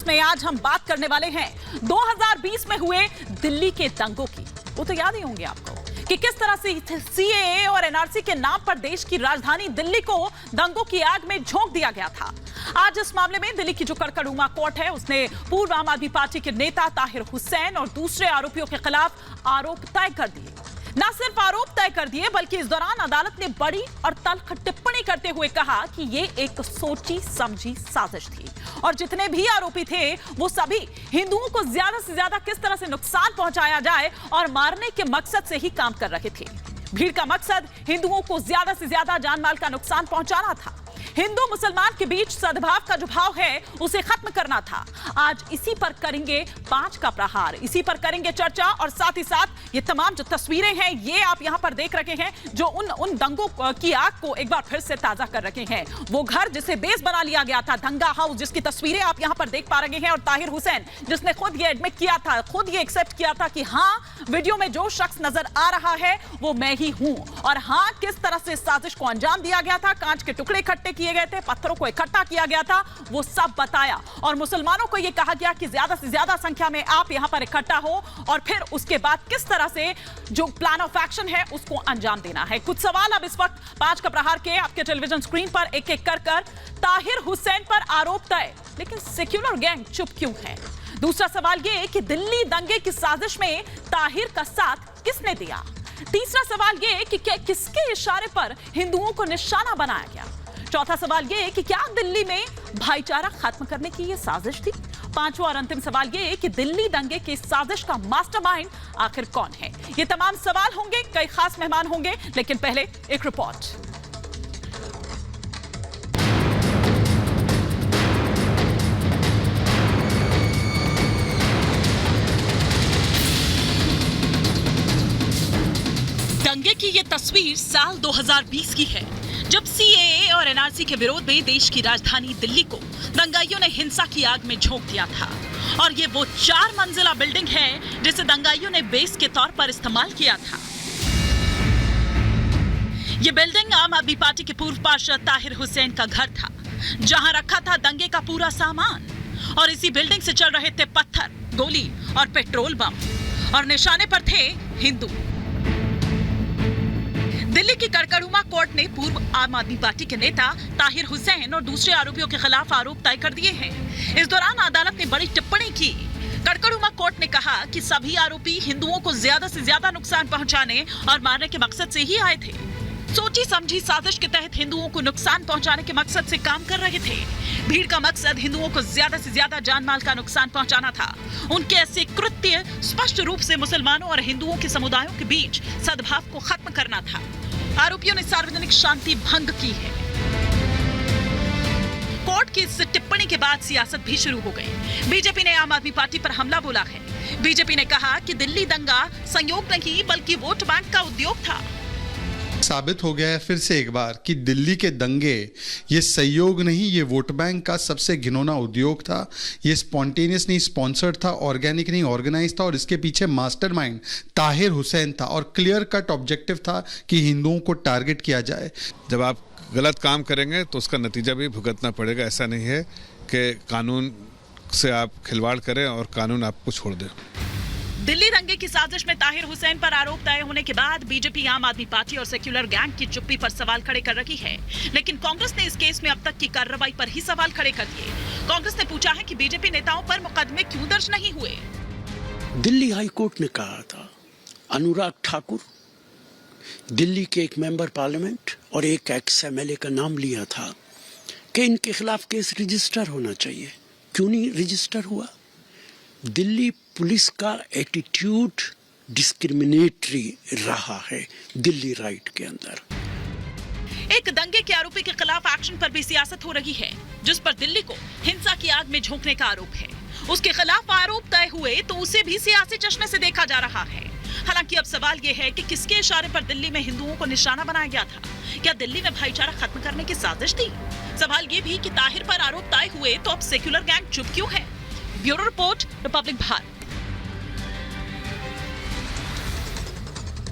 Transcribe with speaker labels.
Speaker 1: में आज हम बात करने वाले हैं 2020 में हुए दिल्ली के दंगों की। वो तो याद ही होंगे आपको कि किस तरह से सीएए और एनआरसी के नाम पर देश की राजधानी दिल्ली को दंगों की आग में झोंक दिया गया था। आज इस मामले में दिल्ली की जो कड़कड़ुमा कोर्ट है उसने पूर्व आम आदमी पार्टी के नेता ताहिर हुसैन और दूसरे आरोपियों के खिलाफ आरोप तय कर दिए। न सिर्फ आरोप तय कर दिए बल्कि इस दौरान अदालत ने बड़ी और तल्ख टिप्पणी करते हुए कहा कि ये एक सोची समझी साजिश थी और जितने भी आरोपी थे वो सभी हिंदुओं को ज्यादा से ज्यादा किस तरह से नुकसान पहुंचाया जाए और मारने के मकसद से ही काम कर रहे थे। भीड़ का मकसद हिंदुओं को ज्यादा से ज्यादा जान माल का नुकसान पहुंचाना था। हिंदू मुसलमान के बीच सद्भाव का जो भाव है उसे खत्म करना था। आज इसी पर करेंगे 5 का प्रहार, इसी पर करेंगे चर्चा और साथ ही साथ ये तमाम जो तस्वीरें हैं ये आप यहां पर देख रहे हैं जो उन दंगों की आग को एक बार फिर से ताजा कर रहे हैं। वो घर जिसे बेस बना लिया गया था, दंगा हाउस, जिसकी तस्वीरें आप यहां पर देख पा रहे हैं, और ताहिर हुसैन जिसने खुद ये एडमिट किया था, खुद ये एक्सेप्ट किया था कि हाँ वीडियो में जो शख्स नजर आ रहा है वो मैं ही हूं, और हाँ किस तरह से साजिश को अंजाम दिया गया था, कांच के टुकड़े इकट्ठे किए गए थे, पत्थरों को इकट्ठा किया गया था, वो सब बताया और मुसलमानों को यह कहा गया कि ज्यादा से ज्यादा संख्या में आप यहां पर इकट्ठा हो और फिर उसके बाद किस तरह से जो प्लान ऑफ एक्शन है उसको अंजाम देना है। कुछ सवाल अब इस वक्त 5 का प्रहार के आपके टेलीविजन स्क्रीन पर एक एक कर ताहिर हुसैन पर आरोप तय, लेकिन सेक्युलर गैंग चुप क्यों है? दूसरा सवाल यह कि दिल्ली दंगे की साजिश में ताहिर का साथ किसने दिया? तीसरा सवाल यह कि किसके इशारे पर हिंदुओं को निशाना बनाया गया? चौथा सवाल यह कि क्या दिल्ली में भाईचारा खत्म करने की यह साजिश थी? पांचवा और अंतिम सवाल यह कि दिल्ली दंगे की साजिश का मास्टरमाइंड आखिर कौन है? ये तमाम सवाल होंगे, कई खास मेहमान होंगे, लेकिन पहले एक रिपोर्ट। दंगे की ये तस्वीर साल 2020 की है, जब सीएए और एनआरसी के विरोध में देश की राजधानी दिल्ली को दंगाइयों ने हिंसा की आग में झोंक दिया था। और ये वो 4 मंजिला बिल्डिंग है जिसे दंगाइयों ने बेस के तौर पर इस्तेमाल किया था। ये बिल्डिंग आम आदमी पार्टी के पूर्व पार्षद ताहिर हुसैन का घर था, जहां रखा था दंगे का पूरा सामान, और इसी बिल्डिंग से चल रहे थे पत्थर, गोली और पेट्रोल बम, और निशाने पर थे हिंदू। दिल्ली की कड़कड़ुमा कोर्ट ने पूर्व आम आदमी पार्टी के नेता ताहिर हुसैन और दूसरे आरोपियों के खिलाफ आरोप तय कर दिए हैं। इस दौरान अदालत ने बड़ी टिप्पणी की। कड़कड़ुमा कोर्ट ने कहा कि सभी आरोपी हिंदुओं को ज्यादा से ज्यादा नुकसान पहुंचाने और मारने के मकसद से ही आए थे। सोची समझी साजिश के तहत हिंदुओं को नुकसान पहुंचाने के मकसद से काम कर रहे थे। भीड़ का मकसद हिंदुओं को ज्यादा से ज्यादा जान माल का नुकसान पहुंचाना था। उनके ऐसे कृत्य स्पष्ट रूप से मुसलमानों और हिंदुओं के समुदायों के बीच सद्भाव को खत्म करना था। आरोपियों ने सार्वजनिक शांति भंग की है। कोर्ट की इस टिप्पणी के बाद सियासत भी शुरू हो गई। बीजेपी ने आम आदमी पार्टी पर हमला बोला है। बीजेपी ने कहा कि दिल्ली दंगा संयोग नहीं बल्कि वोट बैंक का उद्योग था।
Speaker 2: साबित हो गया है फिर से एक बार कि दिल्ली के दंगे ये सहयोग नहीं, ये वोट बैंक का सबसे घिनौना उद्योग था। ये स्पॉन्टेनियस नहीं स्पॉन्सर्ड था, ऑर्गेनिक नहीं ऑर्गेनाइज था, और इसके पीछे मास्टरमाइंड ताहिर हुसैन था और क्लियर कट ऑब्जेक्टिव था कि हिंदुओं को टारगेट किया जाए।
Speaker 3: जब आप गलत काम करेंगे तो उसका नतीजा भी भुगतना पड़ेगा। ऐसा नहीं है कि कानून से आप खिलवाड़ करें और कानून आपको छोड़ दे।
Speaker 1: दिल्ली दंगे की साजिश में ताहिर हुसैन पर आरोप तय होने के बाद बीजेपी आम आदमी पार्टी और सेक्युलर गैंग की चुप्पी पर सवाल खड़े कर रही है, लेकिन कांग्रेस ने इस केस में अब तक की कार्रवाई पर ही सवाल खड़े कर दिए। कांग्रेस ने पूछा है कि बीजेपी नेताओं पर मुकदमे क्यों दर्ज नहीं हुए।
Speaker 4: दिल्ली हाई कोर्ट ने कहा था अनुराग ठाकुर, दिल्ली के एक मेंबर पार्लियामेंट और एक एक्स एमएलए का नाम लिया था कि इनके खिलाफ केस रजिस्टर होना चाहिए। क्यों नहीं रजिस्टर हुआ? दिल्ली पुलिस का एटीट्यूड डिस्क्रिमिनेटरी रहा है दिल्ली राइट के अंदर।
Speaker 1: एक दंगे के आरोपी के खिलाफ एक्शन पर भी सियासत हो रही है, जिस पर दिल्ली को हिंसा की आग में झोंकने का आरोप है। उसके खिलाफ आरोप तय हुए तो उसे भी सियासी चश्मे से देखा जा रहा है। हालांकि अब सवाल यह है कि किसके इशारे पर दिल्ली में हिंदुओं को निशाना बनाया गया था? क्या दिल्ली में भाईचारा खत्म करने की साजिश थी? सवाल यह भी कि ताहिर पर आरोप तय हुए तो अब सेक्युलर गैंग चुप क्यों है? Bureau report, Republic Bharat.